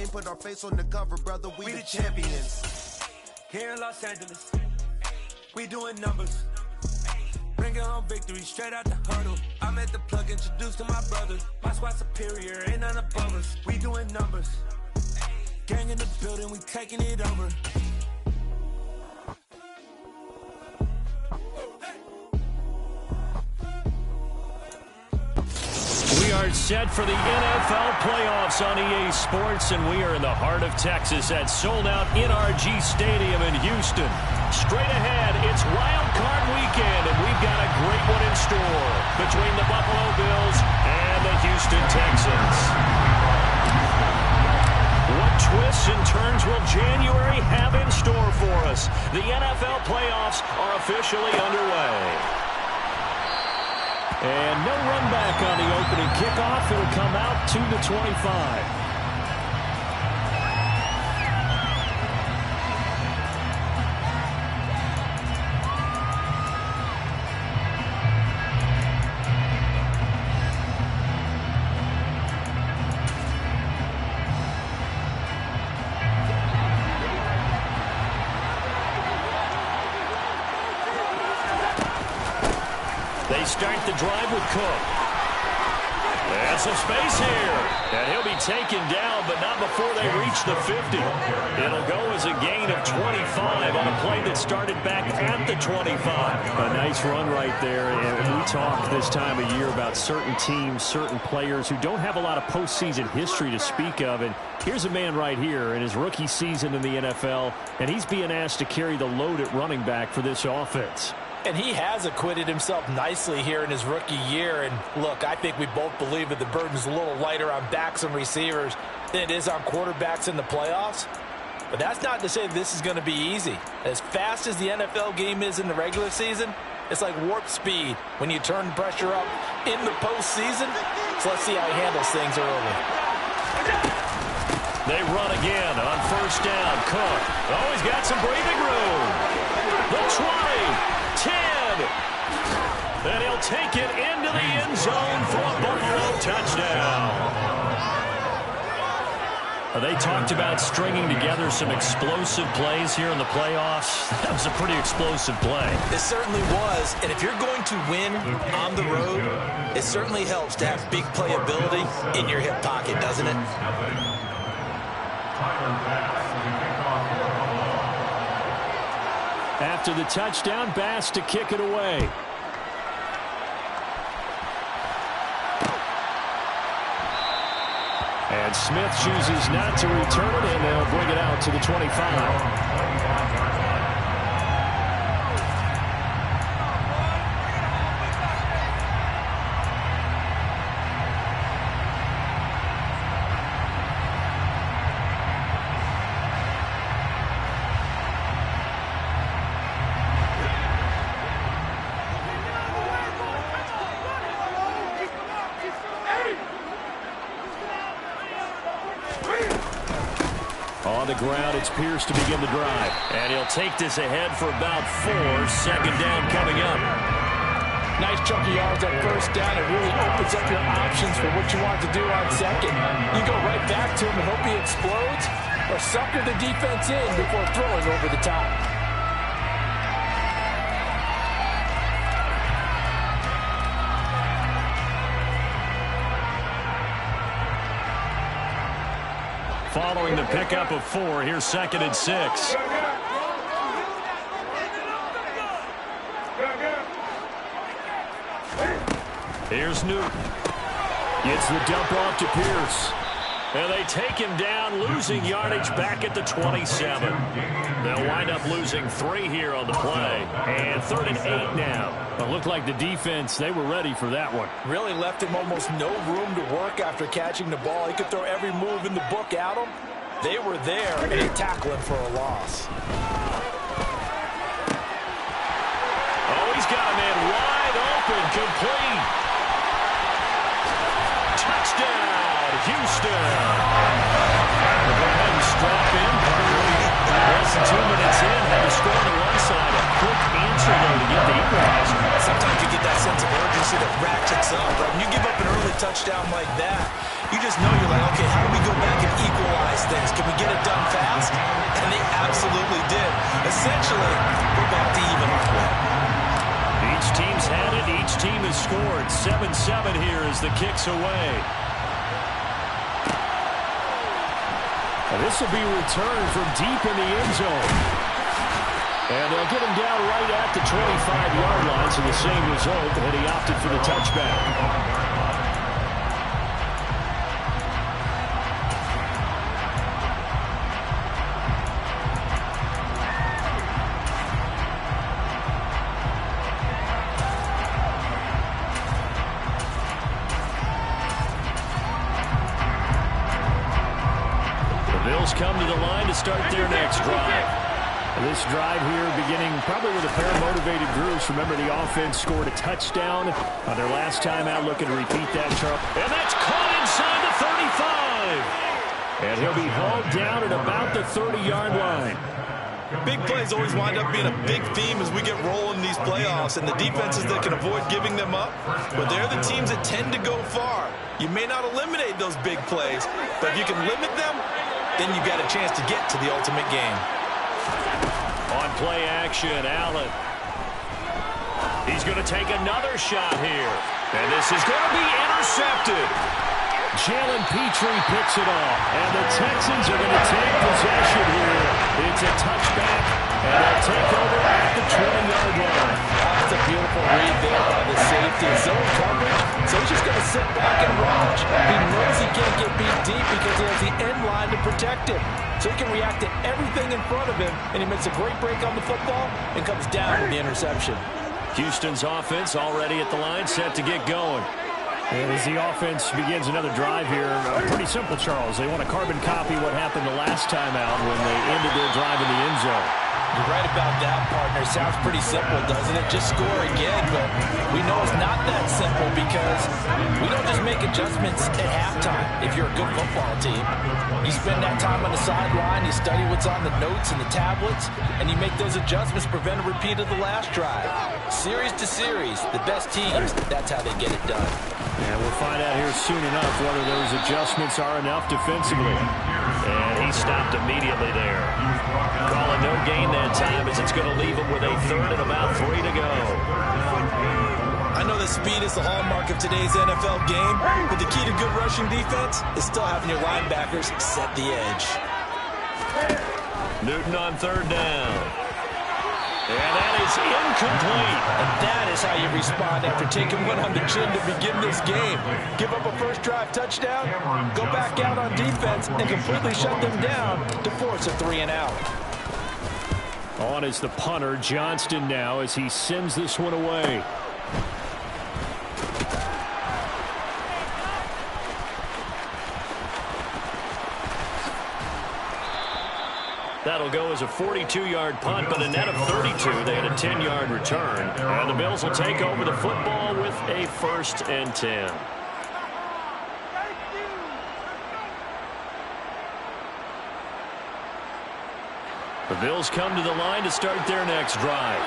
name, put our face on the cover, brother. We the champions. Here in Los Angeles, we doing numbers. Bringing home victory straight out the huddle. I'm at the plug, introduced to my brother. My squad superior, ain't none above us. We doing numbers. Gang in the building, we taking it over. We are set for the NFL playoffs on EA Sports, and we are in the heart of Texas at sold-out NRG Stadium in Houston. Straight ahead, it's Wild Card Weekend, and we've got a great one in store between the Buffalo Bills and the Houston Texans. What twists and turns will January have in store for us? The NFL playoffs are officially underway. And no run back on the opening kickoff. It'll come out to the 25. They start the drive with Cook. And some space here. And he'll be taken down, but not before they reach the 50. It'll go as a gain of 25 on a play that started back at the 25. A nice run right there. And we talk this time of year about certain teams, certain players who don't have a lot of postseason history to speak of. And here's a man right here in his rookie season in the NFL, and he's being asked to carry the load at running back for this offense. And he has acquitted himself nicely here in his rookie year. And look, I think we both believe that the burden's a little lighter on backs and receivers than it is on quarterbacks in the playoffs. But that's not to say that this is going to be easy. As fast as the NFL game is in the regular season, it's like warp speed when you turn pressure up in the postseason. So let's see how he handles things early. They run again on first down. Cook. Oh, he's got some breathing room. The 20. 10, and he'll take it into the end zone for a Buffalo touchdown. They talked about stringing together some explosive plays here in the playoffs. That was a pretty explosive play. It certainly was, and if you're going to win on the road, it certainly helps to have big playability in your hip pocket, doesn't it? After the touchdown, Bass to kick it away. And Smith chooses not to return it, and they'll bring it out to the 25. On the ground, it's Pierce to begin the drive. And he'll take this ahead for about 4. Second down coming up. Nice chunk of yards on first down. It really opens up your options for what you want to do on second. You go right back to him and hope he explodes, or sucker the defense in before throwing over the top. Following the pickup of 4, here's 2nd and 6. Here's Newton. Gets the dump off to Pierce. And they take him down, losing yardage back at the 27. They'll wind up losing 3 here on the play. And 3rd and 8 now. It looked like the defense, they were ready for that one. Really left him almost no room to work after catching the ball. He could throw every move in the book at him. They were there, and they tackle him for a loss. Oh, he's got a man wide open, complete. Touchdown, Houston. We'll go ahead and strap in. Less than 2 minutes in, have a score on the one side. A quick answer, though, to get the equalizer. Sometimes you get that sense of urgency that ratchets up. Right? When you give up an early touchdown like that, you just know you're like, okay, how do we go back and equalize things? have it here as the kick's away. And this will be returned from deep in the end zone. And they'll get him down right at the 25-yard line, so the same result, and he opted for the touchback. Come to the line to start their next drive. This drive here beginning probably with a pair of motivated groups. Remember, the offense scored a touchdown on their last time out, looking to repeat that, Charles. And that's caught inside the 35. And he'll be hauled down at about the 30-yard line. Big plays always wind up being a big theme as we get rolling in these playoffs, and the defenses that can avoid giving them up, but they're the teams that tend to go far. You may not eliminate those big plays, but if you can limit them, then you got a chance to get to the ultimate game. On play action, Allen. He's going to take another shot here. And this is going to be intercepted. Jalen Petrie picks it off. And the Texans are going to take possession here. It's a touchback. And they'll take over at the 20-yard line. That's a beautiful read there by the safety. Zone coverage. So he's just going to sit back and watch. He knows he can't get beat deep because he has the end line to protect him. So he can react to everything in front of him, and he makes a great break on the football and comes down with the interception. Houston's offense already at the line, set to get going. And as the offense begins another drive here, pretty simple, Charles. They want to carbon copy what happened the last time out when they ended their drive in the end zone. You're right about that, partner. Sounds pretty simple, doesn't it? Just score again, but we know it's not that simple because we don't just make adjustments at halftime if you're a good football team. You spend that time on the sideline, you study what's on the notes and the tablets, and you make those adjustments to prevent a repeat of the last drive. Series to series, the best teams, that's how they get it done. And we'll find out here soon enough whether those adjustments are enough defensively. And he stopped immediately there. Calling no gain that time as it's going to leave him with a third and about 3 to go. I know that speed is the hallmark of today's NFL game, but the key to good rushing defense is still having your linebackers set the edge. Newton on third down. And that is incomplete. And that is how you respond after taking one on the chin to begin this game. Give up a first drive touchdown, go back out on defense, and completely shut them down to force a 3-and-out. On is the punter, Johnston, now as he sends this one away. That'll go as a 42-yard punt, but a net of 32. They had a 10-yard return. And the Bills will take over the football with a 1st and 10. The Bills come to the line to start their next drive.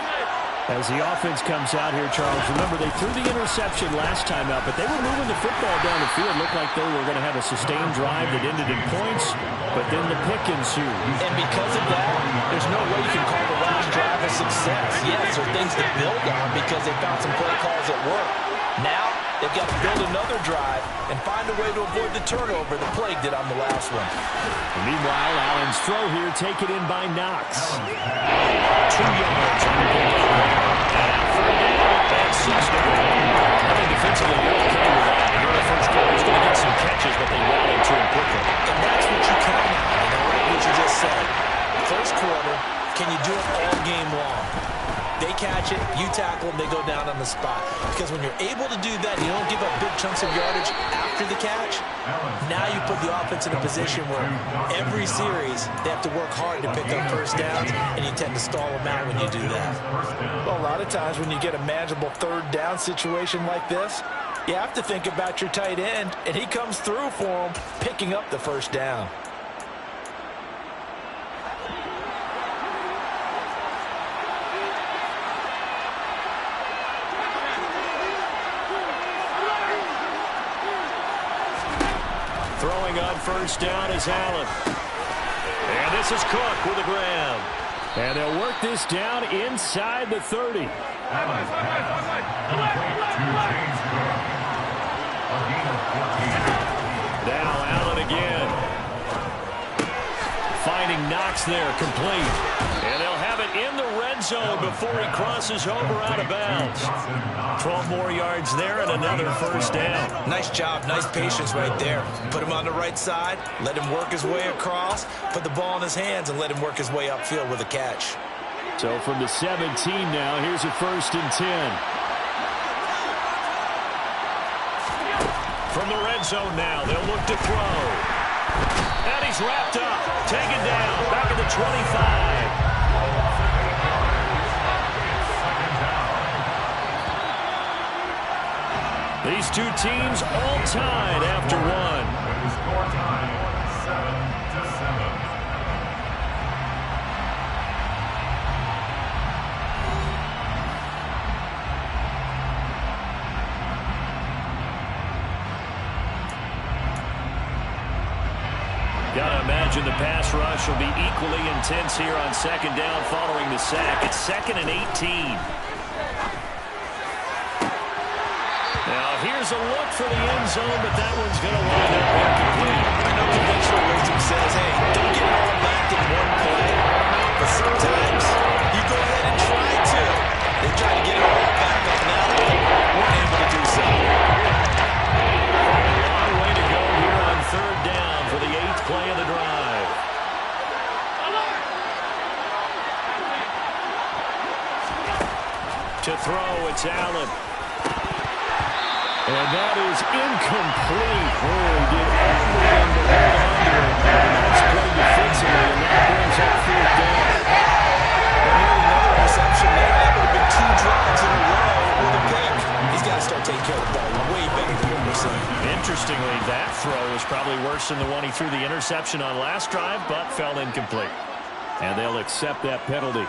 As the offense comes out here, Charles, remember they threw the interception last time out, but they were moving the football down the field. Looked like they were going to have a sustained drive that ended in points, but then the pick ensued. And because of that, there's no way you can call the last drive a success. Yes, there are things to build on because they found some play calls that work. Now, they've got to build another drive and find a way to avoid the turnover the plague did on the last one. Meanwhile, Allen's throw here taken in by Knox. 2 yards on the goal. That's 6 down. I think defensively they're okay with that. They're in the first quarter. He's going to get some catches, but they rallied to him quickly. And that's what you count on. You know what you just said. First quarter, can you do it all game long? They catch it, you tackle them, they go down on the spot. Because when you're able to do that, you don't give up big chunks of yardage after the catch. Now you put the offense in a position where every series they have to work hard to pick up first downs, and you tend to stall them out when you do that. Well, a lot of times when you get a manageable third down situation like this, you have to think about your tight end, and he comes through for him, picking up the first down. Throwing on first down is Allen. And this is Cook with a grab. And they'll work this down inside the 30. Now Allen again. Finding Knox there, complete. And they'll have it in the red zone before he crosses over out of bounds. 12 more yards there and another first down. Nice job, nice patience right there. Put him on the right side, let him work his way across, put the ball in his hands, and let him work his way upfield with a catch. So from the 17 now, here's a 1st and 10. From the red zone now, they'll look to throw. And he's wrapped up, taken down, back at the 25. These two teams all tied after one. Score time 7-7. Gotta imagine the pass rush will be equally intense here on 2nd down following the sack. It's 2nd and 18. Now here's a look for the end zone, but that one's going to wind up incomplete. I know conventional wisdom says, hey, don't get it all back in one play. But sometimes you go ahead and try to. They try to get it all back on that one. Weren't able to do so. A long way to go here on 3rd down for the 8th play of the drive. To throw, it's Allen. And that is incomplete. Oh, he did everything to hold on to it. That's played defensively, and that brings up 4th down. And here's another reception there. That would have been 2 drives in a row with a pick. He's got to start taking care of the ball way better than what we're seeing. Interestingly, that throw was probably worse than the one he threw the interception on last drive, but fell incomplete. And they'll accept that penalty.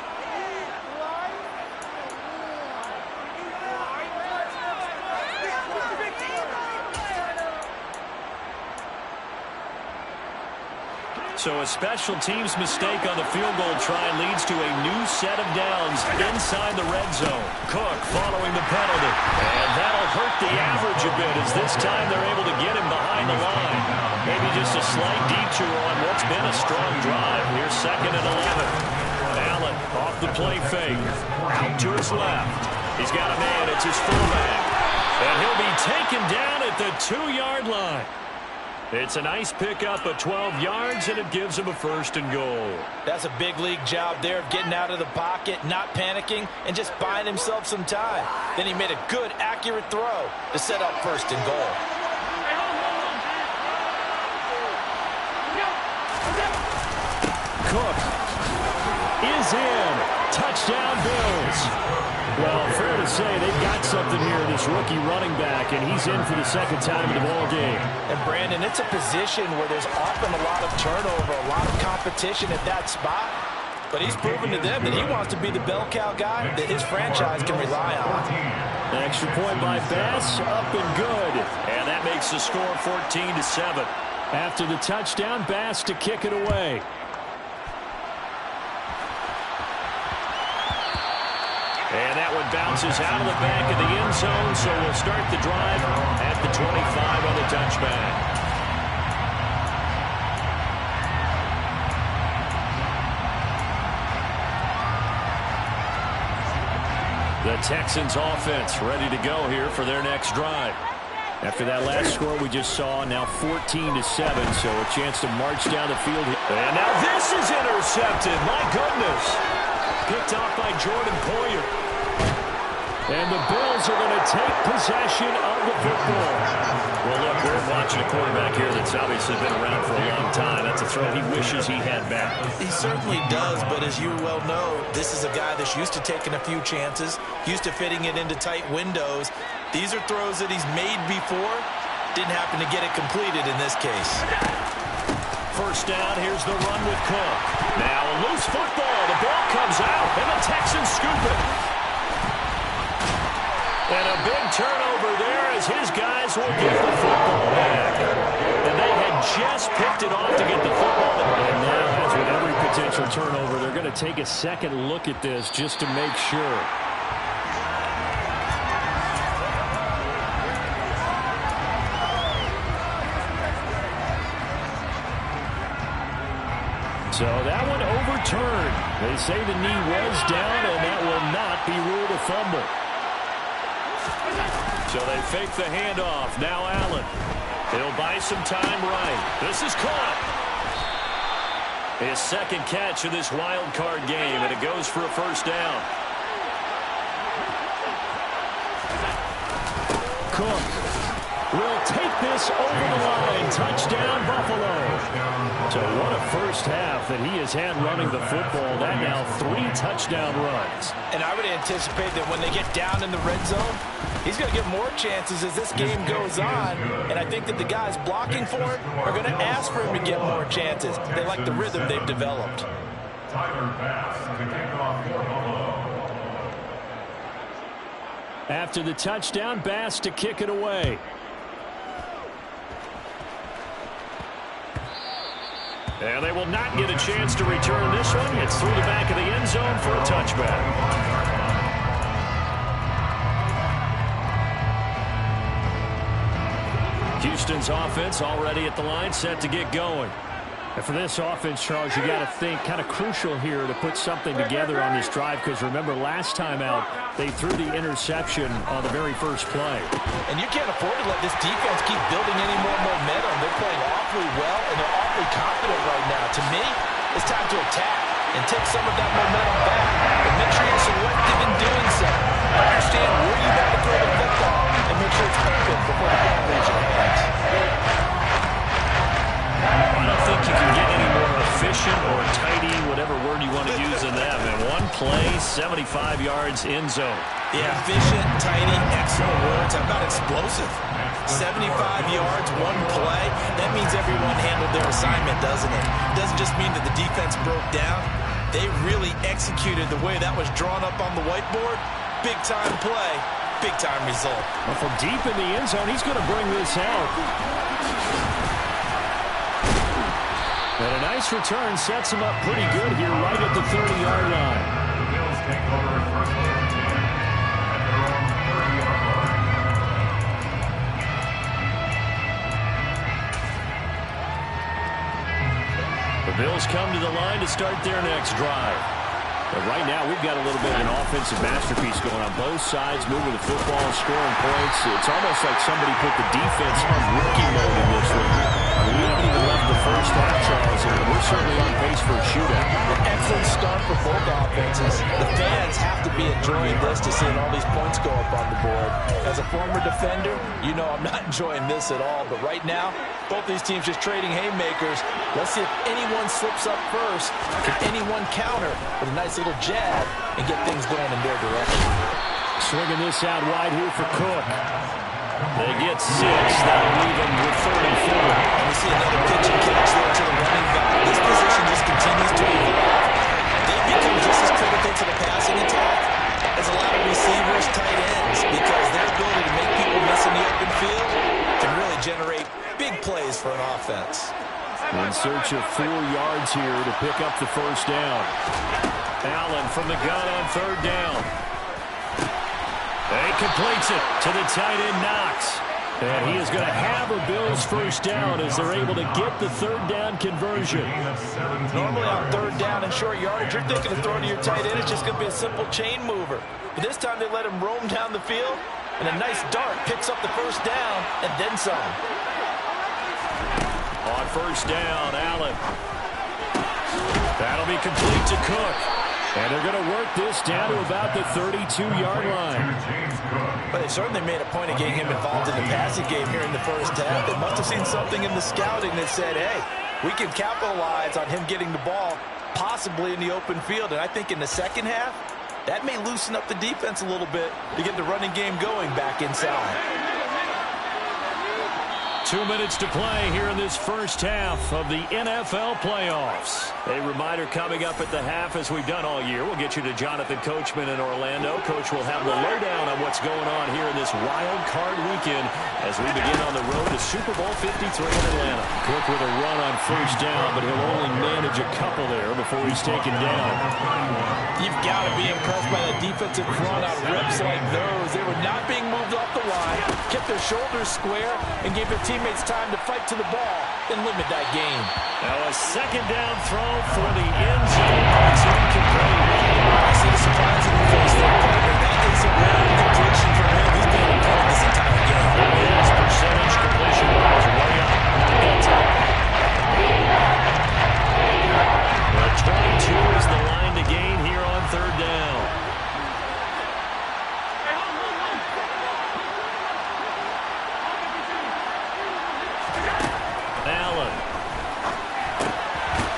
So a special teams mistake on the field goal try leads to a new set of downs inside the red zone. Cook following the penalty. And that'll hurt the average a bit as this time they're able to get him behind the line. Maybe just a slight detour on what's been a strong drive. Here's 2nd and 11. Allen off the play fake. Out to his left. He's got a man. It's his fullback. And he'll be taken down at the 2-yard line. It's a nice pickup of 12 yards, and it gives him a 1st and goal. That's a big league job there of getting out of the pocket, not panicking, and just buying himself some time. Then he made a good, accurate throw to set up 1st and goal. Cook is in. Touchdown, Bills. Well, fair to say they've got something here, this rookie running back, and he's in for the 2nd time in the ball game. And, Brandon, it's a position where there's often a lot of turnover, a lot of competition at that spot. But he's proven to them that he wants to be the bell cow guy that his franchise can rely on. An extra point by Bass, up and good. And that makes the score 14-7. After the touchdown, Bass to kick it away. And that one bounces out of the back of the end zone, so we'll start the drive at the 25 on the touchback. The Texans offense ready to go here for their next drive. After that last score we just saw, now 14-7, so a chance to march down the field. And now this is intercepted. My goodness. Picked off by Jordan Poyer. And the Bills are going to take possession of the football. Well, look, we're watching a quarterback here that's obviously been around for a long time. That's a throw he wishes he had back. He certainly does, but as you well know, this is a guy that's used to taking a few chances, used to fitting it into tight windows. These are throws that he's made before. Didn't happen to get it completed in this case. First down, here's the run with Cook. Now a loose football. The ball comes out, and the Texans scoop it. And a big turnover there as his guys will get the football back. And they had just picked it off to get the football. And now, as with every potential turnover, they're going to take a second look at this just to make sure. So that one overturned. They say the knee was down, and that will not be ruled a fumble. So they fake the handoff. Now Allen. He'll buy some time right. This is caught. His second catch of this wild card game, and it goes for a first down. Cook will take this over the line. Touchdown, Buffalo. So what a first half that he has had running the football. That now 3 touchdown runs. And I would anticipate that when they get down in the red zone, he's going to get more chances as this game goes on. And I think that the guys blocking for it are going to ask for him to get more chances. They like the rhythm they've developed. Tyler Bass to kick off for Buffalo. After the touchdown, Bass to kick it away. And they will not get a chance to return this one. It's through the back of the end zone for a touchback. Houston's offense already at the line, set to get going. And for this offense, Charles, you got to think kind of crucial here to put something together on this drive, because remember last time out they threw the interception on the very first play. And you can't afford to let this defense keep building any more momentum. They're playing awfully well, and they're awfully confident right now. To me, it's time to attack and take some of that momentum back. But make sure you're selective in doing so. Understand where you got to throw the football and make sure it's open before the ball leaves your hands. I don't think you can get any more efficient or tidy, whatever word you want to use in that. And one play, 75 yards in zone. Yeah, efficient, tidy, excellent words. How about explosive? 75 yards, one play. That means everyone handled their assignment, doesn't it? Doesn't just mean that the defense broke down. They really executed the way that was drawn up on the whiteboard. Big-time play, big-time result. Well, from deep in the end zone, he's going to bring this out. And a nice return sets him up pretty good here right at the 30-yard line. The Bills take over at first and 10 at their own 30-yard line. The Bills come to the line to start their next drive. But right now, we've got a little bit of an offensive masterpiece going on both sides, moving the football, scoring points. It's almost like somebody put the defense on rookie mode in this one. We haven't even left the first half, Charles, and we're certainly on pace for a shootout. An excellent start for both offenses. The fans have to be enjoying this to seeing all these points go up on the board. As a former defender, you know I'm not enjoying this at all. But right now, both these teams just trading haymakers. Let's see if anyone slips up first. Can anyone counter with a nice little jab and get things going in their direction? Swinging this out wide here for Cook. They get 6. That'll leave them with 34. And we see another pitch and catch there to the running back. This position just continues to evolve. They become just as critical to the passing attack as a lot of receivers, tight ends, because their ability to make people miss in the open field can really generate big plays for an offense. In search of 4 yards here to pick up the first down. Allen from the gun on 3rd down. He completes it to the tight end, Knox. And he is going to have a Bills first down as they're able to get the 3rd down conversion. Normally on 3rd down and short yardage, you're thinking of throwing to your tight end. It's just going to be a simple chain mover. But this time they let him roam down the field, and a nice dart picks up the first down and then some. On 1st down, Allen. That'll be complete to Cook. And they're going to work this down to about the 32-yard line. But they certainly made a point of getting him involved in the passing game here in the first half. They must have seen something in the scouting that said, hey, we can capitalize on him getting the ball possibly in the open field. And I think in the second half, that may loosen up the defense a little bit to get the running game going back inside. 2 minutes to play here in this first half of the NFL playoffs. A reminder coming up at the half, as we've done all year. We'll get you to Jonathan Coachman in Orlando. Coach will have the lowdown on what's going on here in this wild card weekend as we begin on the road to Super Bowl 53 in Atlanta. Cook with a run on 1st down, but he'll only manage a couple there before he's taken down. You've got to be impressed by the defensive front on rips like those. They were not being moved off the line, kept their shoulders square, and gave their team teammates time to fight to the ball and limit that gain. Now a second down throw for the end zone. It's incomplete. I see the surprise in your face there, partner. That is a rare incompletion for him. He's been on point this entire game. His percentage completion-wise way up. But 22 is the line to gain here on third down. Allen.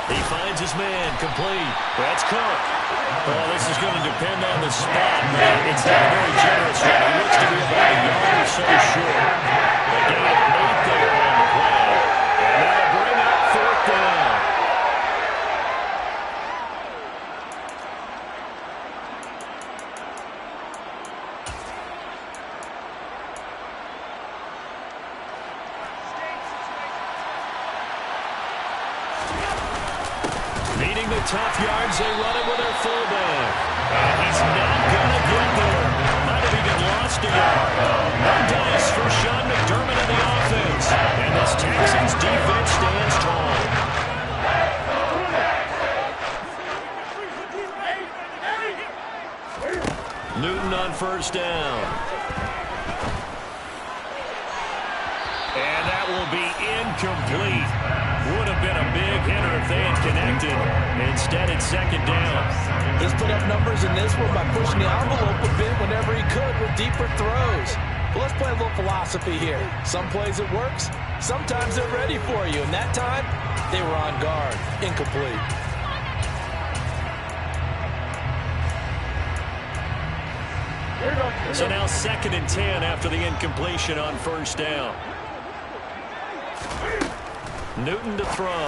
He finds his man, complete. That's Cook. Well, this is going to depend on the spot. It's not very generous. It looks to be about a yard or so short. A gain of 8 there on the play. And that'll bring up fourth down. Needing the tough yards, they run it with their fullback. And he's not going to get there. Might have even lost a yard. No dice for Sean McDermott in the offense. And this Texans defense stands tall. Newton on first down. And that will be incomplete. Would have been a big hitter if they had connected. Instead, it's second down. He's put up numbers in this one by pushing the envelope a bit whenever he could with deeper throws. But let's play a little philosophy here. Some plays it works. Sometimes they're ready for you. And that time, they were on guard. Incomplete. So now second and 10 after the incompletion on first down. Newton to throw.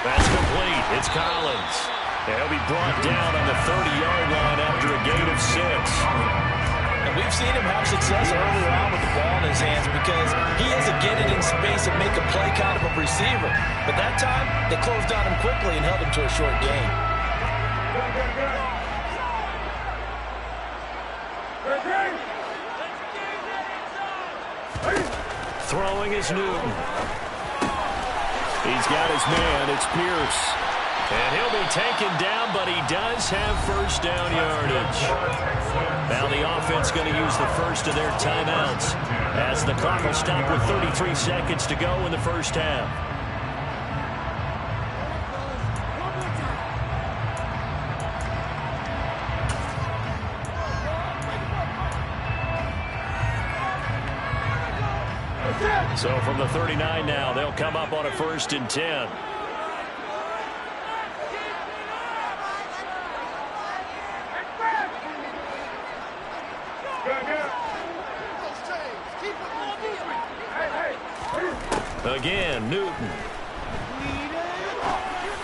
That's complete. It's Collins. He'll be brought down on the 30-yard line after a gain of 6. And we've seen him have success earlier on with the ball in his hands because he is a get it in space and make a play kind of a receiver. But that time, they closed on him quickly and held him to a short gain. Throwing is Newton. He's got his man. It's Pierce. And he'll be taken down, but he does have first down yardage. Now the offense going to use the first of their timeouts as the clock will stop with 33 seconds to go in the first half. So from the 39 now, they'll come up on a 1st and 10. Again, Newton.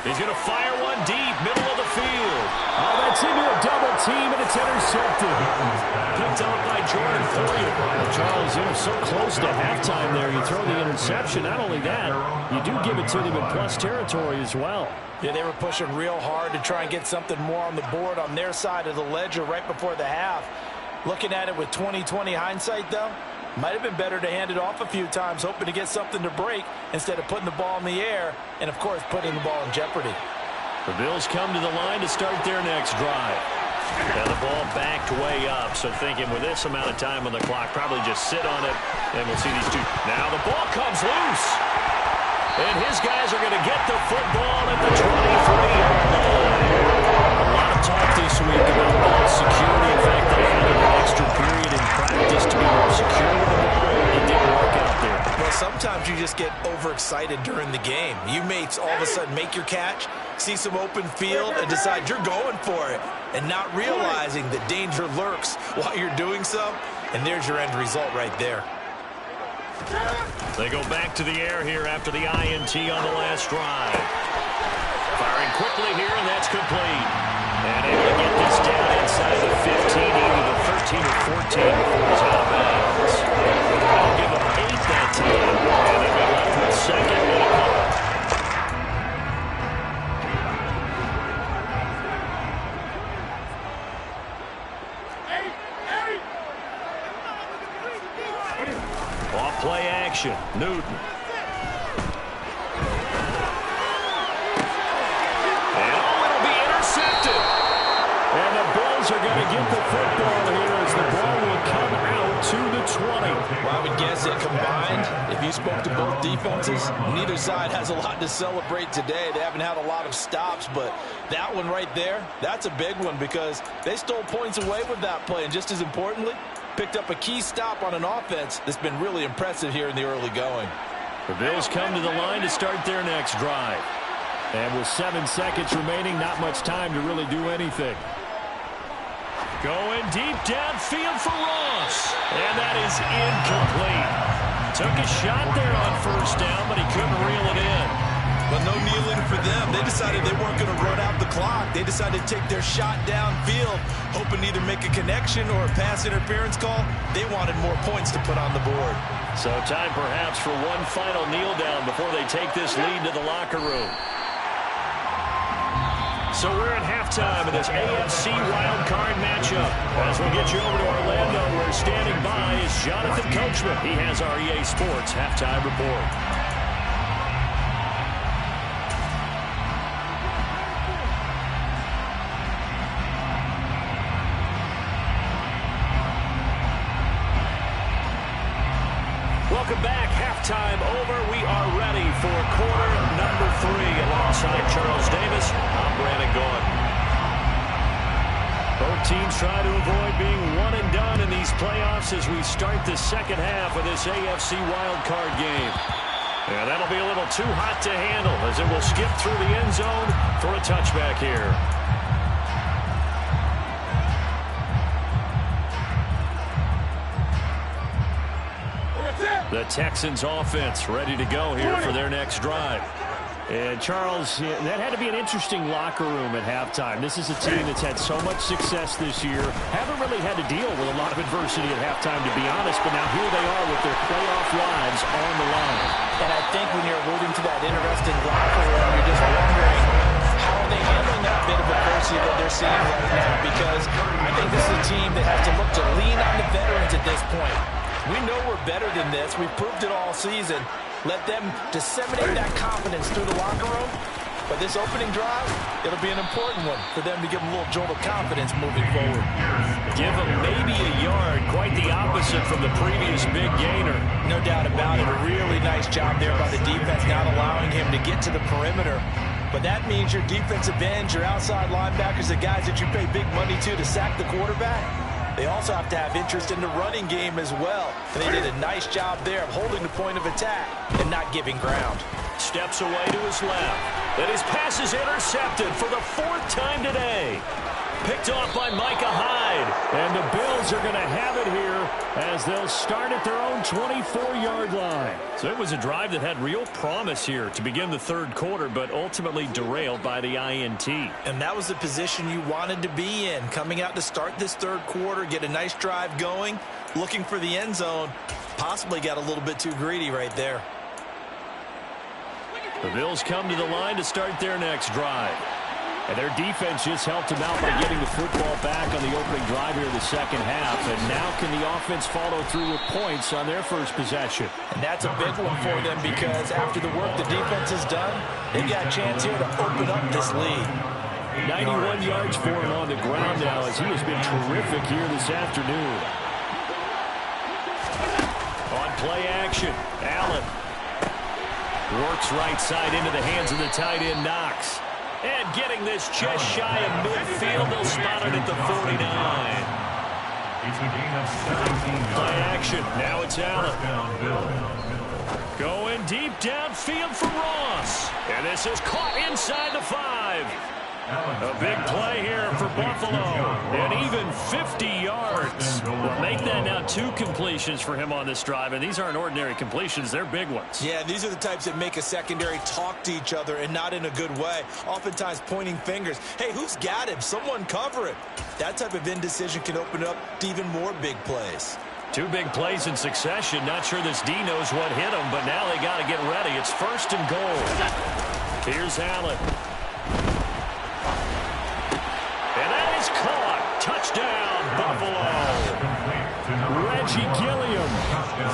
He's going to fire one deep, middle of the field. Oh, that's into a double team, and it's intercepted. Picked up by Jordan Foyer. Charles, you were so close to halftime there. You throw the interception. Not only that, you do give it to them in plus territory as well. Yeah, they were pushing real hard to try and get something more on the board on their side of the ledger right before the half. Looking at it with 20/20 hindsight, though, might have been better to hand it off a few times, hoping to get something to break instead of putting the ball in the air and, of course, putting the ball in jeopardy. The Bills come to the line to start their next drive. And the ball backed way up, so thinking with this amount of time on the clock, probably just sit on it, and we'll see these two. Now the ball comes loose. And his guys are going to get the football at the 23-yard line. A lot of talk this week about ball security. In fact, they had an extra period in practice to be more secure with the ball. It didn't work out there. Well, sometimes you just get overexcited during the game. You may all of a sudden make your catch, see some open field, and decide you're going for it, and not realizing that danger lurks while you're doing so, and there's your end result right there. They go back to the air here after the INT on the last drive. Firing quickly here, and that's complete. And able to get this down inside the 15, either the 13 or 14 before it's out of bounds. They'll give them 8 that time, and they'll be left with second and a couple. Off play action. action. Newton. And it'll be intercepted. And the Bills are going to get the football here as the ball will come out to the 20. Well, I would guess that combined, if you spoke to both defenses, neither side has a lot to celebrate today. They haven't had a lot of stops, but that one right there, that's a big one because they stole points away with that play. And just as importantly, picked up a key stop on an offense that's been really impressive here in the early going. The Bills come to the line to start their next drive. And with 7 seconds remaining, not much time to really do anything. Going deep downfield for Ross. And that is incomplete. Took a shot there on first down, but he couldn't reel it in. But no kneeling for them. They decided they weren't going to run out the clock. They decided to take their shot downfield, hoping to either make a connection or a pass interference call. They wanted more points to put on the board. So time perhaps for one final kneel down before they take this lead to the locker room. So we're at halftime of this AFC wildcard matchup. As we get you over to Orlando, where standing by is Jonathan Coachman. He has our EA Sports halftime report. Welcome back. Halftime over. We are ready for quarter number 3. Alongside Charles Davis, I'm Brandon Gordon. Both teams try to avoid being one and done in these playoffs as we start the second half of this AFC wildcard game. And that'll be a little too hot to handle as it will skip through the end zone for a touchback here. The Texans offense ready to go here for their next drive. And Charles, that had to be an interesting locker room at halftime. This is a team that's had so much success this year. Haven't really had to deal with a lot of adversity at halftime, to be honest. But now here they are with their playoff lives on the line. And I think when you're alluding to that interesting locker room, you're just wondering how are they handling that bit of adversity that they're seeing right now. Because I think this is a team that has to look to lean on the veterans at this point. We know we're better than this. We've proved it all season. Let them disseminate that confidence through the locker room. But this opening drive, it'll be an important one for them to give them a little jolt of confidence moving forward. Give them maybe a yard, quite the opposite from the previous big gainer. No doubt about it. A really nice job there by the defense, not allowing him to get to the perimeter. But that means your defensive ends, your outside linebackers, the guys that you pay big money to sack the quarterback, they also have to have interest in the running game as well. And they did a nice job there of holding the point of attack and not giving ground. Steps away to his left. And his pass is intercepted for the 4th time today. Picked off by Micah Hyde. And the Bills are going to have it here as they'll start at their own 24-yard line. So it was a drive that had real promise here to begin the third quarter, but ultimately derailed by the INT. And that was the position you wanted to be in, coming out to start this third quarter, get a nice drive going, looking for the end zone. Possibly got a little bit too greedy right there. The Bills come to the line to start their next drive. And their defense just helped them out by getting the football back on the opening drive here in the second half. And now can the offense follow through with points on their first possession? And that's a big one for them because after the work the defense has done, they've got a chance here to open up this lead. 91 yards for him on the ground now as he has been terrific here this afternoon. On play action, Allen works right side into the hands of the tight end Knox. And getting this just shy of midfield, they'll spot it at the 49. Play action, now it's Allen. Going deep downfield for Ross. And this is caught inside the 5. A big play here for Buffalo. And even 50 yards. Well, make that now 2 completions for him on this drive. And these aren't ordinary completions. They're big ones. Yeah, these are the types that make a secondary talk to each other and not in a good way. Oftentimes pointing fingers. Hey, who's got him? Someone cover him. That type of indecision can open up to even more big plays. 2 big plays in succession. Not sure this D knows what hit him, but now they got to get ready. It's 1st and goal. Here's Allen. And that is caught. Touchdown, Buffalo. Reggie Gilliam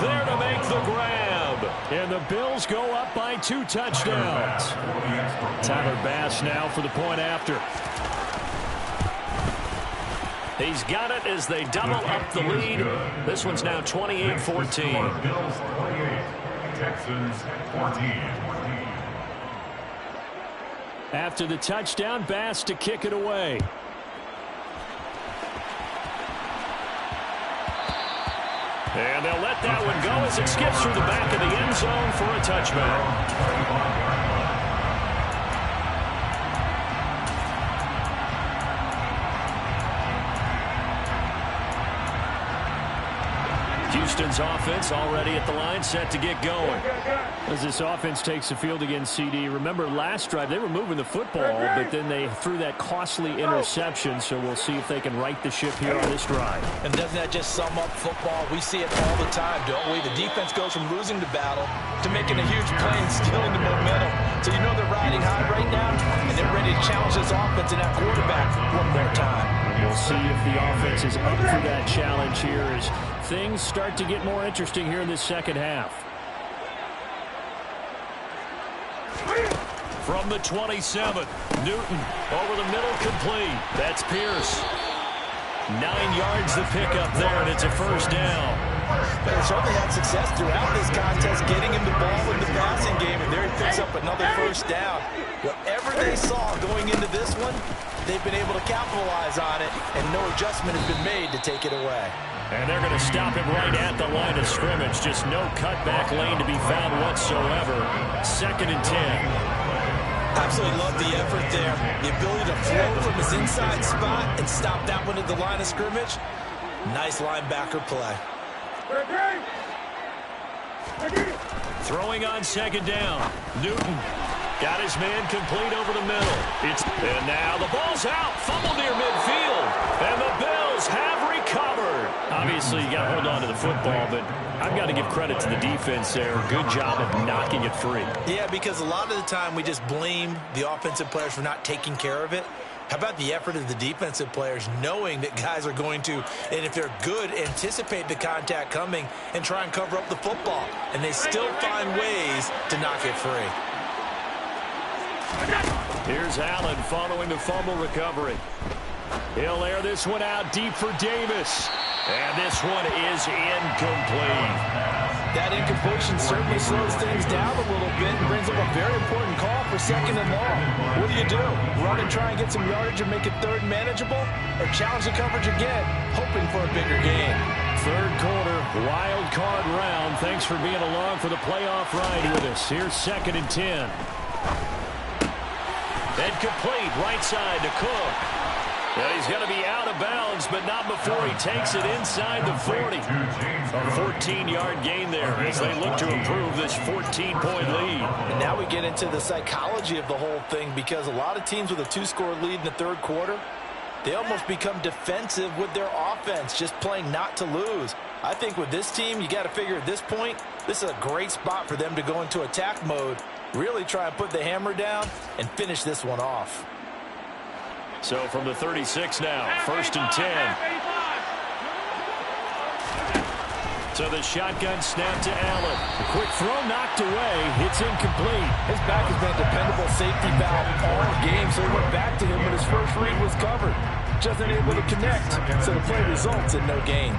there to make the grab. And the Bills go up by 2 touchdowns. Tyler Bass now for the point after. He's got it as they double up the lead. This one's now 28-14. Bills 28, Texans 14. After the touchdown, Bass to kick it away. And they'll let that one go as it skips through the back of the end zone for a touchback. Houston's offense already at the line, set to get going. As this offense takes the field against CD, remember last drive they were moving the football, but then they threw that costly interception, so we'll see if they can right the ship here on this drive. And doesn't that just sum up football? We see it all the time, don't we? The defense goes from losing the battle to making a huge play and stealing the momentum. So you know they're riding high right now, and they're ready to challenge this offense and that quarterback one more time. We'll see if the offense is up for that challenge here as things start to get more interesting here in this second half. From the 27, Newton over the middle, complete. That's Pierce. 9 yards the pickup there, and it's a first down. They certainly had success throughout this contest getting him the ball in the passing game, and there he picks up another first down. Whatever they saw going into this one, they've been able to capitalize on it, and no adjustment has been made to take it away. And they're going to stop him right at the line of scrimmage. Just no cutback lane to be found whatsoever. 2nd and 10. Absolutely love the effort there. The ability to flow from his inside spot and stop that one at the line of scrimmage. Nice linebacker play. Throwing on 2nd down. Newton got his man complete over the middle. And now the ball's out. Fumble near midfield. And the Bills have recovered. Obviously, you got to hold on to the football, but I've got to give credit to the defense there. Good job of knocking it free. Yeah, because a lot of the time we just blame the offensive players for not taking care of it. How about the effort of the defensive players knowing that guys are going to, and if they're good, anticipate the contact coming and try and cover up the football. And they still find ways to knock it free. Here's Allen following the fumble recovery. He'll air this one out deep for Davis. And this one is incomplete. That incompletion certainly slows things down a little bit and brings up a very important call for 2nd and long. What do? Run and try and get some yardage and make it 3rd manageable? Or challenge the coverage again, hoping for a bigger gain? 3rd quarter, wild card round. Thanks for being along for the playoff ride with us. Here's 2nd and 10. And complete, right side to Cook. Now he's going to be out of bounds, but not before he takes it inside the 40. A 14-yard gain there as they look to improve this 14-point lead. And now we get into the psychology of the whole thing, because a lot of teams with a 2-score lead in the 3rd quarter, they almost become defensive with their offense, just playing not to lose. I think with this team, you got to figure at this point, this is a great spot for them to go into attack mode, really try and put the hammer down and finish this one off. So from the 36 now, 1st and 10. So the shotgun snap to Allen. Quick throw knocked away. It's incomplete. His back has been a dependable safety valve all game, so he went back to him, but his first read was covered. Just unable to connect, so the play results in no gain.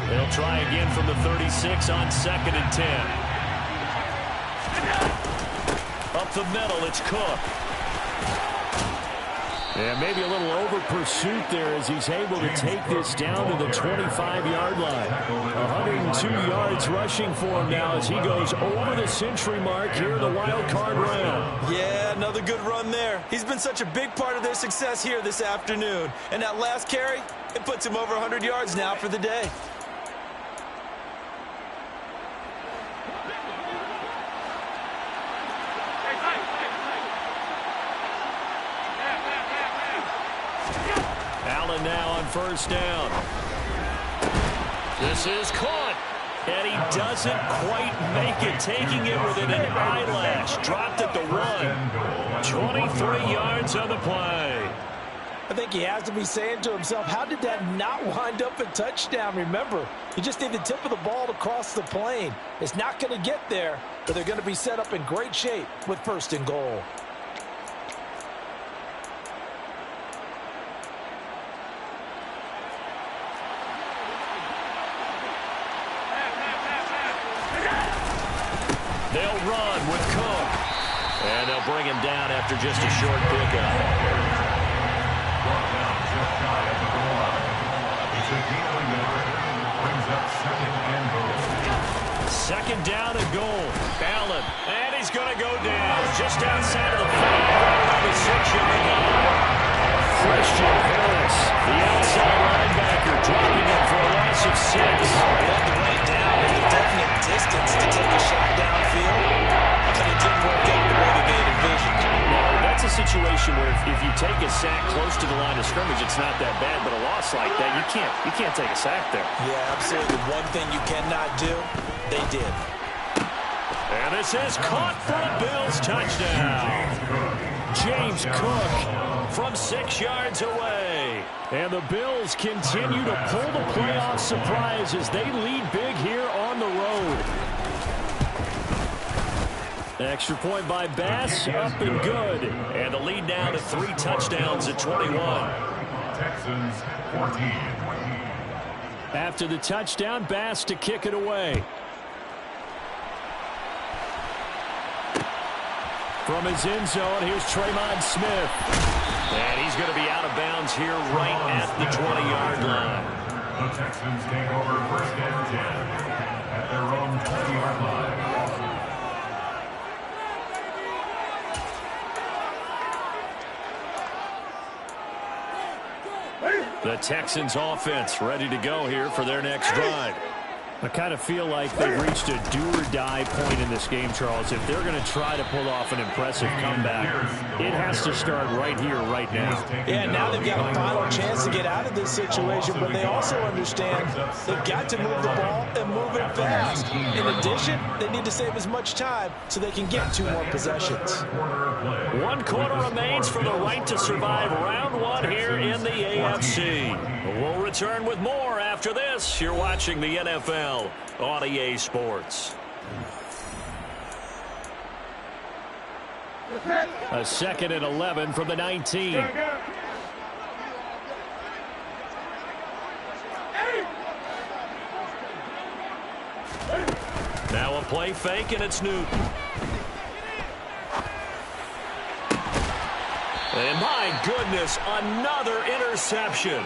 They'll try again from the 36 on 2nd and 10. Up the middle, it's Cook. Yeah, maybe a little over pursuit there as he's able to take this down to the 25-yard line. 102 yards rushing for him now as he goes over the century mark here in the wild card round. Yeah, another good run there. He's been such a big part of their success here this afternoon. And that last carry, it puts him over 100 yards now for the day. Allen now on 1st down. This is caught. And he doesn't quite make it, taking it within an eyelash. Dropped at the 1. 23 yards on the play. I think he has to be saying to himself, how did that not wind up a touchdown? Remember, you just need the tip of the ball to cross the plane. It's not going to get there, but they're going to be set up in great shape with 1st and goal. They'll run with Cook. And they'll bring him down after just a short pickup. Second down and goal. Allen. And he's going to go down just outside of the 5, around the 6-yard line. Christian Harris, the outside linebacker, dropping him for a loss of 6. He had the way down with a definite distance to take a shot downfield, but it didn't work out the way that they had envisioned. No, that's a situation where if you take a sack close to the line of scrimmage, it's not that bad, but a loss like that, you can't take a sack there. Yeah, absolutely. One thing you cannot do, they did. And this is caught for a Bills touchdown. James Cook from 6 yards away. And the Bills continue to pull the playoff surprise as they lead big here on the road. Extra point by Bass, up and good. And the lead now to 3 touchdowns at 21. Texans 14. After the touchdown, Bass to kick it away. From his end zone, here's Tremont Smith. And he's going to be out of bounds here right at the 20-yard line. The Texans take over 1st and 10 at their own 20-yard line. The Texans offense ready to go here for their next drive. I kind of feel like they've reached a do-or-die point in this game, Charles. If they're going to try to pull off an impressive comeback, it has to start right here, right now. Yeah, now they've got a final chance to get out of this situation, but they also understand they've got to move the ball and move it fast. In addition, they need to save as much time so they can get 2 more possessions. 1 quarter remains for the right to survive round 1 here in the AFC. We'll return with more after this. You're watching the NFL on EA Sports. A 2nd and 11 from the 19. Now a play fake, and it's Newton. And my goodness, another interception.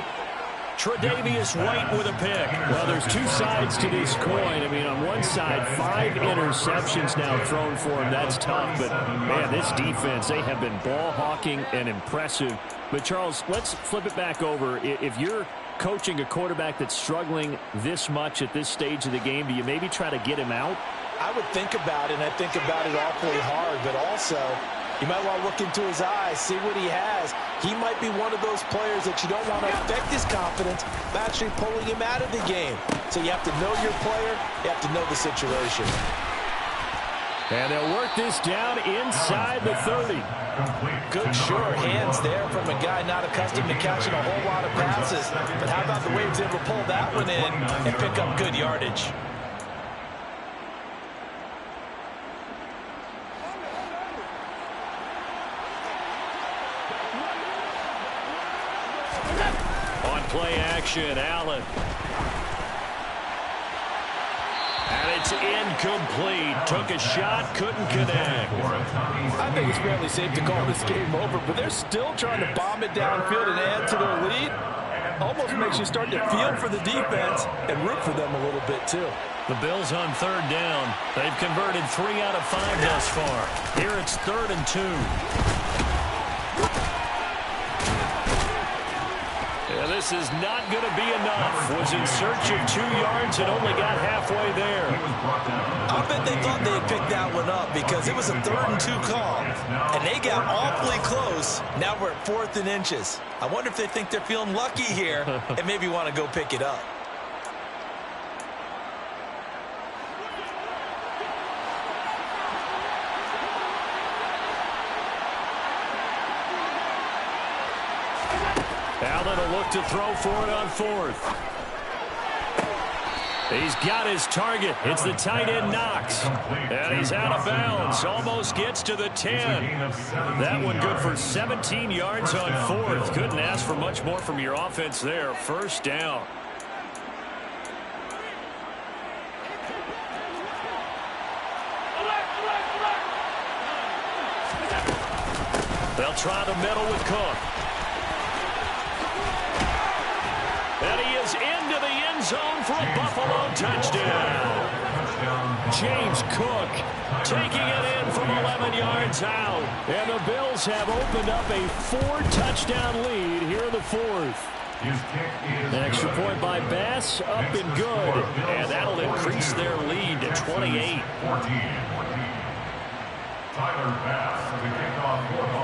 Tre'Davious White with a pick. Well, there's 2 sides to this coin. I mean, on one side, 5 interceptions now thrown for him. That's tough. But, man, this defense, they have been ball hawking and impressive. But, Charles, let's flip it back over. If you're coaching a quarterback that's struggling this much at this stage of the game, do you maybe try to get him out? I would think about it, and I think about it awfully hard, but also you might want to look into his eyes, see what he has. He might be one of those players that you don't want to affect his confidence by actually pulling him out of the game. So you have to know your player. You have to know the situation. And they'll work this down inside the 30. Good sure hands there from a guy not accustomed to catching a whole lot of passes. But how about the way he was able to pull that one in and pick up good yardage? Play action, Allen. And it's incomplete. Took a shot, couldn't connect. I think it's fairly safe to call this game over, but they're still trying to bomb it downfield and add to their lead. Almost makes you start to feel for the defense and root for them a little bit, too. The Bills on 3rd down. They've converted 3 out of 5 thus far. Here it's 3rd and 2. This is not going to be enough. Was in search of 2 yards and only got halfway there. I bet they thought they had picked that one up because it was a 3rd and 2 call. And they got awfully close. Now we're at 4th and inches. I wonder if they think they're feeling lucky here and maybe want to go pick it up. Now they'll look to throw for it on fourth. He's got his target. It's the tight end Knox. And he's out of bounds. Almost gets to the 10. That one good for 17 yards on fourth. Couldn't ask for much more from your offense there. First down. They'll try the middle with Cook. And he is into the end zone for a Buffalo touchdown. James Cook taking it in from 11 yards out. And the Bills have opened up a 4-touchdown lead here in the fourth. An extra point by Bass, up and good. And that'll increase their lead to 28.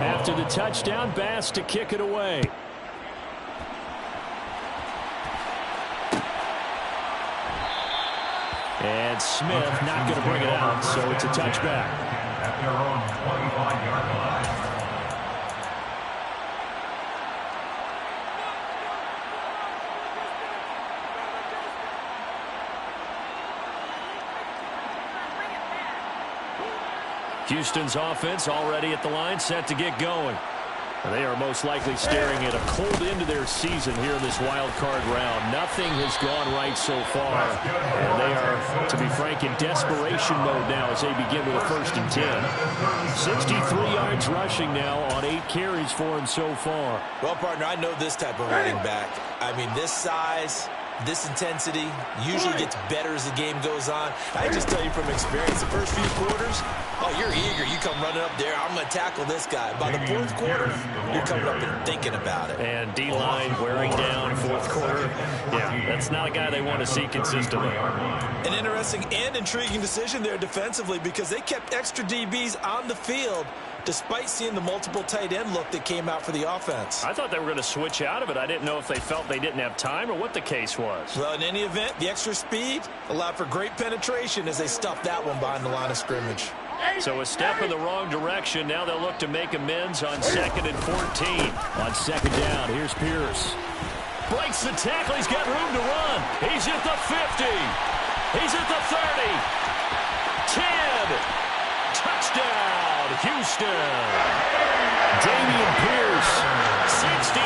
After the touchdown, Bass to kick it away. And Smith not going to bring it out, so it's a touchback. At their own 25-yard line. Houston's offense already at the line, set to get going. They are most likely staring at a cold end to their season here in this wild card round. Nothing has gone right so far. And they are, to be frank, in desperation mode now as they begin with a 1st and 10. 63 yards rushing now on 8 carries for him so far. Well, partner, I know this type of running back. I mean, this size, this intensity usually gets better as the game goes on. I just tell you from experience, the first few quarters, oh, you're eager. You come running up there. I'm going to tackle this guy. By the 4th quarter, you're coming up and thinking about it. And D-line wearing down 4th quarter. Yeah, that's not a guy they want to see consistently. An interesting and intriguing decision there defensively because they kept extra DBs on the field despite seeing the multiple tight end look that came out for the offense. I thought they were going to switch out of it. I didn't know if they felt they didn't have time or what the case was. Well, in any event, the extra speed allowed for great penetration as they stuffed that one behind the line of scrimmage. So a step in the wrong direction. Now they'll look to make amends on 2nd and 14. On 2nd down, here's Pierce. Breaks the tackle. He's got room to run. He's at the 50. He's at the 30. 10. Touchdown, Houston. Damian Pierce, 67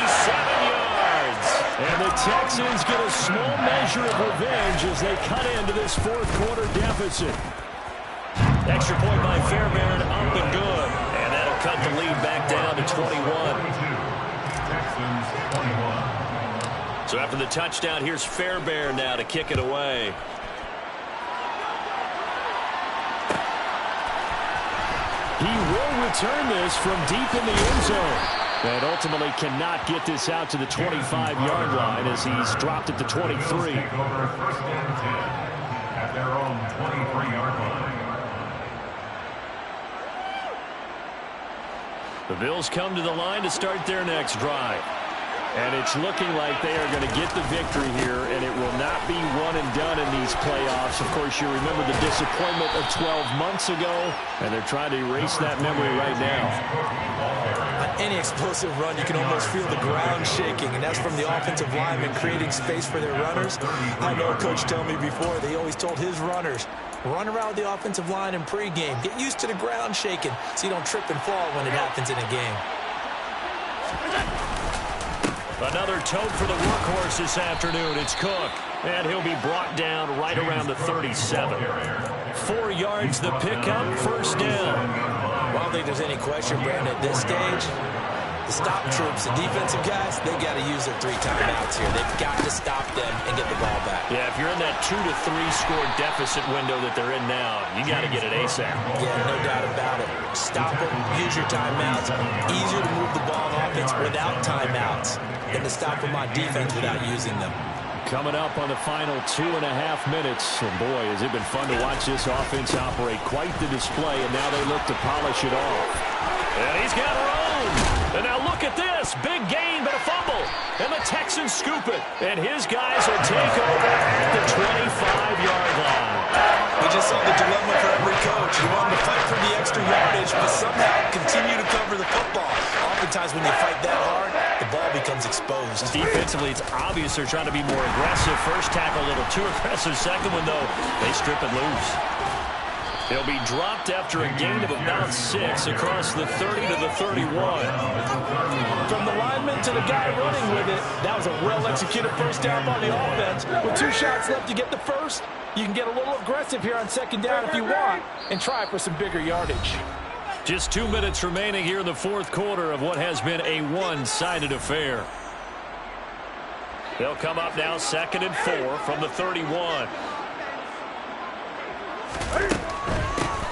yards. And the Texans get a small measure of revenge as they cut into this 4th quarter deficit. Extra point by Fairbairn, up and good. And that'll cut the lead back down to 21. So after the touchdown, here's Fairbairn now to kick it away. He will return this from deep in the end zone. And ultimately cannot get this out to the 25-yard line as he's dropped it to 23. At their own 23-yard line. The Bills come to the line to start their next drive. And it's looking like they are going to get the victory here, and it will not be one and done in these playoffs. Of course, you remember the disappointment of 12 months ago, and they're trying to erase that memory right now. On any explosive run, you can almost feel the ground shaking, and that's from the offensive linemen creating space for their runners. I know a coach told me before, they always told his runners, run around the offensive line in pregame. Get used to the ground shaking so you don't trip and fall when it happens in a game. Another tote for the workhorse this afternoon. It's Cook. And he'll be brought down right around the 37. 4 yards the pickup, 1st down. Well, I don't think there's any question, Brandon, at this stage, the stop troops, the defensive guys, they got to use their 3 timeouts here. They've got to stop them and get the ball back. Yeah, if you're in that 2 to 3 score deficit window that they're in now, you got to get it ASAP. Yeah, no doubt about it. Stop it, use your timeouts. Easier to move the ball on offense without timeouts than to stop them on defense without using them. Coming up on the final 2.5 minutes. And boy, has it been fun to watch this offense operate. Quite the display, and now they look to polish it off. And he's got room. And now look at this. Big gain, but a fumble. And the Texans scoop it. And his guys will take over at the 25-yard line. We just saw the dilemma for every coach. You want them to fight for the extra yardage, but somehow continue to cover the football. Oftentimes when you fight that hard, the the ball becomes exposed. Defensively, it's obvious they're trying to be more aggressive. First tackle, a little too aggressive. Second one, though, they strip it loose. He'll be dropped after a gain of about 6 across the 30 to the 31. From the lineman to the guy running with it, that was a well-executed first down by the offense. With 2 shots left to get the first, you can get a little aggressive here on second down if you want and try for some bigger yardage. Just 2 minutes remaining here in the fourth quarter of what has been a one-sided affair. They'll come up now 2nd and 4 from the 31.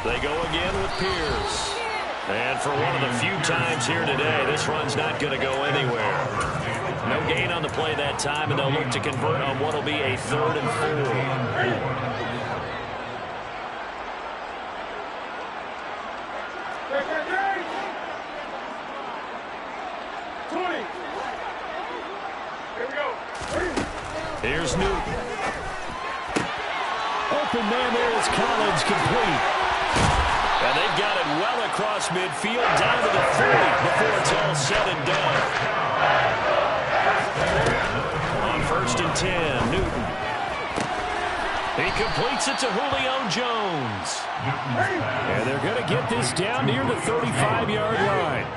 They go again with Pierce. And for one of the few times here today, this run's not going to go anywhere. No gain on the play that time, and they'll look to convert on what will be a 3rd and 4. Here's Newton. Open man there is Collins, complete. And they've got it well across midfield down to the 40 before it's all said and done. On 1st and 10, Newton. He completes it to Julio Jones. And they're going to get this down near the 35-yard line.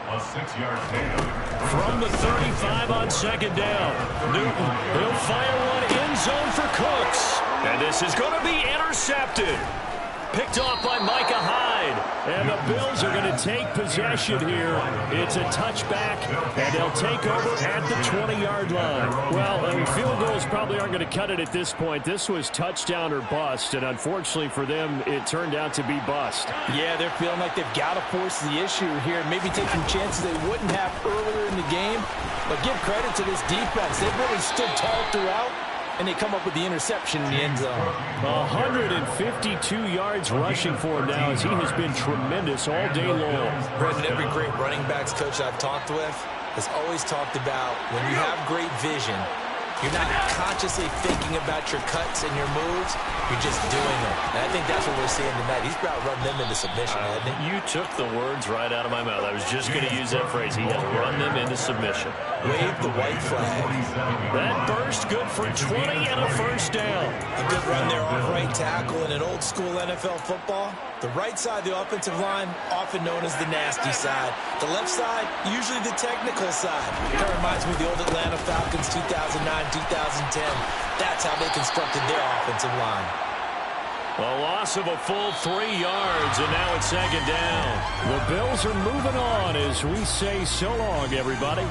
A 6-yard takeout. From the 35 on 2nd down, Newton, he'll fire one end zone for Cooks. And this is going to be intercepted. Picked off by Micah Hyde. And the Bills are going to take possession here. It's a touchback, and they'll take over at the 20-yard line. Well, field goals probably aren't going to cut it at this point. This was touchdown or bust, and unfortunately for them, it turned out to be bust. Yeah, they're feeling like they've got to force the issue here and maybe take some chances they wouldn't have earlier in the game. But give credit to this defense. They've really stood tall throughout, and they come up with the interception in the end zone. 152 yards rushing for him now, as he has been tremendous all day long. Brendan, every great running backs coach I've talked with has always talked about when you have great vision, you're not consciously thinking about your cuts and your moves. You're just doing them. And I think that's what we're seeing tonight. He's about running them into submission, hasn't he? You took the words right out of my mouth. I was just going to use that phrase. He has run them into submission. Wave the white flag. That burst good for 20 and a first down. A good run there off right tackle in an old school NFL football. The right side of the offensive line, often known as the nasty side. The left side, usually the technical side. Kind of reminds me of the old Atlanta Falcons 2009, 2010. That's how they constructed their offensive line. A loss of a full 3 yards, and now it's 2nd down. The Bills are moving on as we say so long, everybody.